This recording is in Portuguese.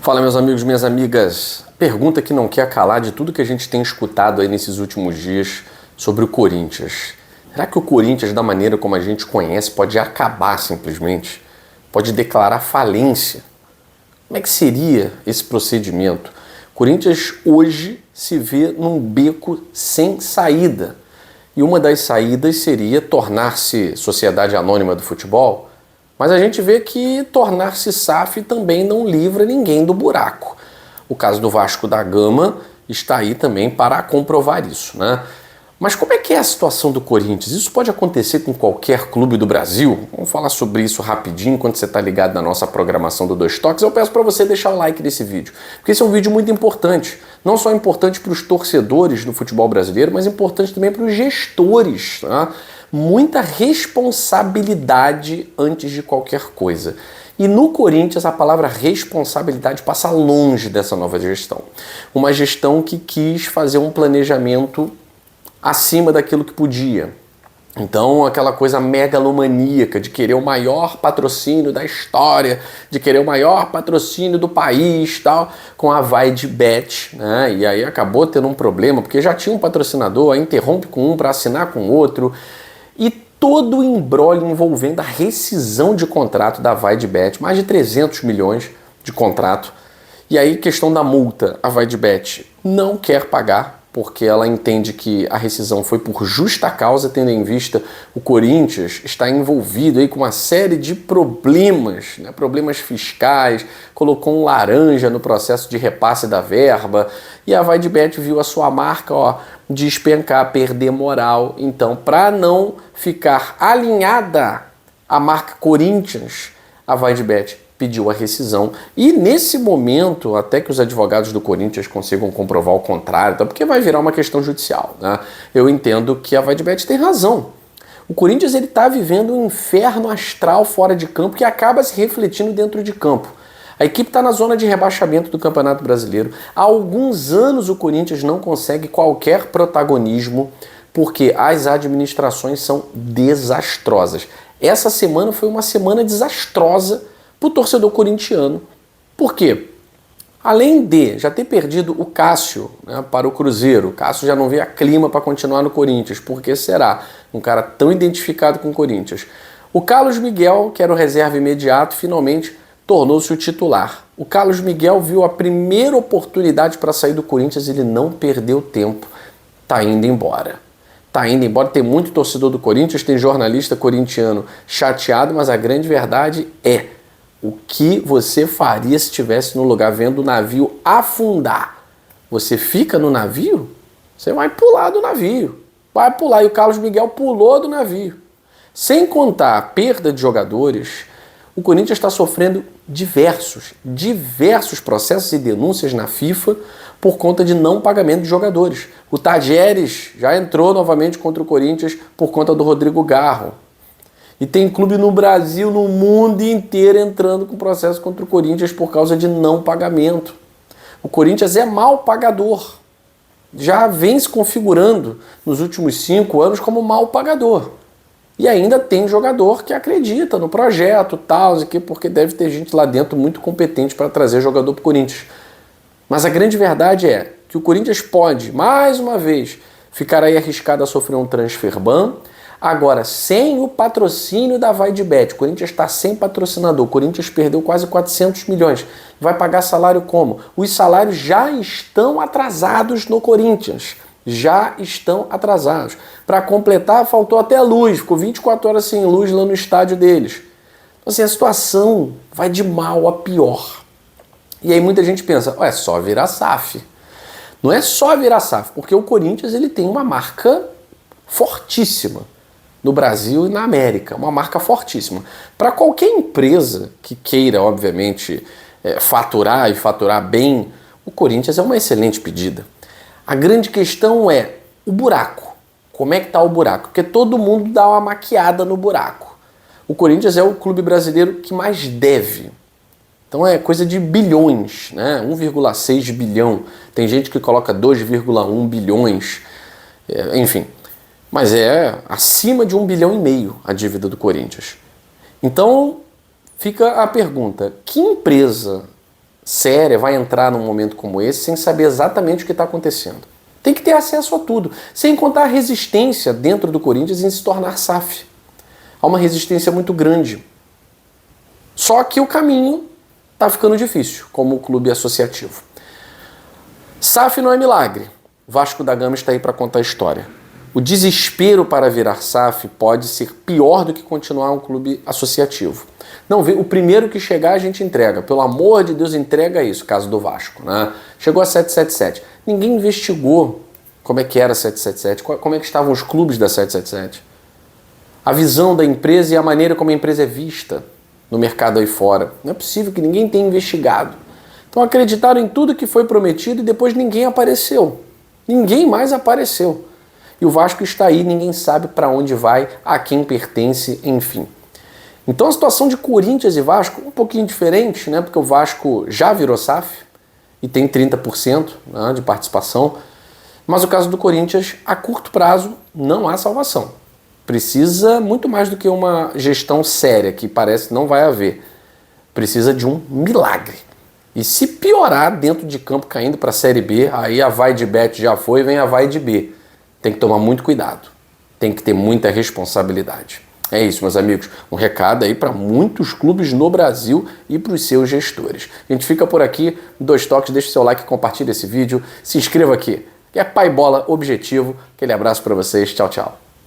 Fala, meus amigos, minhas amigas. Pergunta que não quer calar de tudo que a gente tem escutado aí nesses últimos dias sobre o Corinthians. Será que o Corinthians, da maneira como a gente conhece, pode acabar simplesmente? Pode declarar falência? Como é que seria esse procedimento? O Corinthians hoje se vê num beco sem saída. E uma das saídas seria tornar-se sociedade anônima do futebol. Mas a gente vê que tornar-se SAF também não livra ninguém do buraco. O caso do Vasco da Gama está aí também para comprovar isso, né? Mas como é que é a situação do Corinthians? Isso pode acontecer com qualquer clube do Brasil? Vamos falar sobre isso rapidinho enquanto você está ligado na nossa programação do Dois Toques. Eu peço para você deixar o like nesse vídeo, porque esse é um vídeo muito importante. Não só importante para os torcedores do futebol brasileiro, mas importante também para os gestores, tá? Muita responsabilidade antes de qualquer coisa. E no Corinthians a palavra responsabilidade passa longe dessa nova gestão. Uma gestão que quis fazer um planejamento acima daquilo que podia. Então aquela coisa megalomaníaca de querer o maior patrocínio da história, de querer o maior patrocínio do país, tal, com a VaideBet, né? E aí acabou tendo um problema, porque já tinha um patrocinador, aí interrompe com um para assinar com outro. E todo o imbróglio envolvendo a rescisão de contrato da VaideBet, mais de 300 milhões de contrato. E aí, questão da multa, a VaideBet não quer pagar, porque ela entende que a rescisão foi por justa causa, tendo em vista o Corinthians está envolvido aí com uma série de problemas, né? Problemas fiscais, colocou um laranja no processo de repasse da verba, e a VaideBet viu a sua marca, despencar, perder moral. Então, para não ficar alinhada à marca Corinthians, a VaideBet pediu a rescisão. E nesse momento, até que os advogados do Corinthians consigam comprovar o contrário, tá? Porque vai virar uma questão judicial, né? Eu entendo que a VaideBet tem razão. O Corinthians está vivendo um inferno astral fora de campo que acaba se refletindo dentro de campo. A equipe está na zona de rebaixamento do Campeonato Brasileiro. Há alguns anos o Corinthians não consegue qualquer protagonismo porque as administrações são desastrosas. Essa semana foi uma semana desastrosa para o torcedor corintiano. Por quê? Além de já ter perdido o Cássio, né, para o Cruzeiro, o Cássio já não vê a clima para continuar no Corinthians. Por que será? Um cara tão identificado com o Corinthians. O Carlos Miguel, que era o reserva imediato, finalmente tornou-se o titular. O Carlos Miguel viu a primeira oportunidade para sair do Corinthians, ele não perdeu tempo, tá indo embora. Tá indo embora, tem muito torcedor do Corinthians, tem jornalista corintiano chateado, mas a grande verdade é: o que você faria se estivesse no lugar vendo o navio afundar? Você fica no navio? Você vai pular do navio. Vai pular. E o Carlos Miguel pulou do navio. Sem contar a perda de jogadores, o Corinthians está sofrendo diversos processos e denúncias na FIFA por conta de não pagamento de jogadores. O Tajeres já entrou novamente contra o Corinthians por conta do Rodrigo Garro. E tem clube no Brasil, no mundo inteiro, entrando com processo contra o Corinthians por causa de não pagamento. O Corinthians é mal pagador. Já vem se configurando nos últimos 5 anos como mal pagador. E ainda tem jogador que acredita no projeto, tal, porque deve ter gente lá dentro muito competente para trazer jogador para o Corinthians. Mas a grande verdade é que o Corinthians pode, mais uma vez, ficar aí arriscado a sofrer um transfer ban. Agora, sem o patrocínio da VaideBet, o Corinthians está sem patrocinador, o Corinthians perdeu quase 400 milhões. Vai pagar salário como? Os salários já estão atrasados no Corinthians. Já estão atrasados. Para completar, faltou até luz, ficou 24 horas sem luz lá no estádio deles. Então, assim, a situação vai de mal a pior. E aí muita gente pensa, é só virar SAF. Não é só virar SAF, porque o Corinthians ele tem uma marca fortíssima no Brasil e na América, uma marca fortíssima. Para qualquer empresa que queira, obviamente, faturar e faturar bem, o Corinthians é uma excelente pedida. A grande questão é o buraco. Como é que está o buraco? Porque todo mundo dá uma maquiada no buraco. O Corinthians é o clube brasileiro que mais deve. Então é coisa de bilhões, né? 1,6 bilhão. Tem gente que coloca 2,1 bilhões. Enfim. Mas é acima de 1,5 bilhão a dívida do Corinthians. Então fica a pergunta: que empresa séria vai entrar num momento como esse sem saber exatamente o que está acontecendo? Tem que ter acesso a tudo, sem contar a resistência dentro do Corinthians em se tornar SAF. Há uma resistência muito grande. Só que o caminho está ficando difícil, como clube associativo. SAF não é milagre. Vasco da Gama está aí para contar a história. O desespero para virar SAF pode ser pior do que continuar um clube associativo. Não, o primeiro que chegar a gente entrega. Pelo amor de Deus, entrega isso, caso do Vasco, né? Chegou a 777. Ninguém investigou como é que era a 777, como é que estavam os clubes da 777. A visão da empresa e a maneira como a empresa é vista no mercado aí fora. Não é possível que ninguém tenha investigado. Então acreditaram em tudo que foi prometido e depois ninguém apareceu. Ninguém mais apareceu. E o Vasco está aí, ninguém sabe para onde vai, a quem pertence, enfim. Então a situação de Corinthians e Vasco um pouquinho diferente, né? Porque o Vasco já virou SAF e tem 30%, né, de participação. Mas o caso do Corinthians, a curto prazo, não há salvação. Precisa muito mais do que uma gestão séria, que parece não vai haver. Precisa de um milagre. E se piorar dentro de campo caindo para a Série B, aí a vai de Bet já foi, vem a vai de B. Tem que tomar muito cuidado. Tem que ter muita responsabilidade. É isso, meus amigos. Um recado aí para muitos clubes no Brasil e para os seus gestores. A gente fica por aqui. 2 toques, deixa o seu like, compartilha esse vídeo. Se inscreva aqui. Que é Pai Bola Objetivo. Aquele abraço para vocês. Tchau, tchau.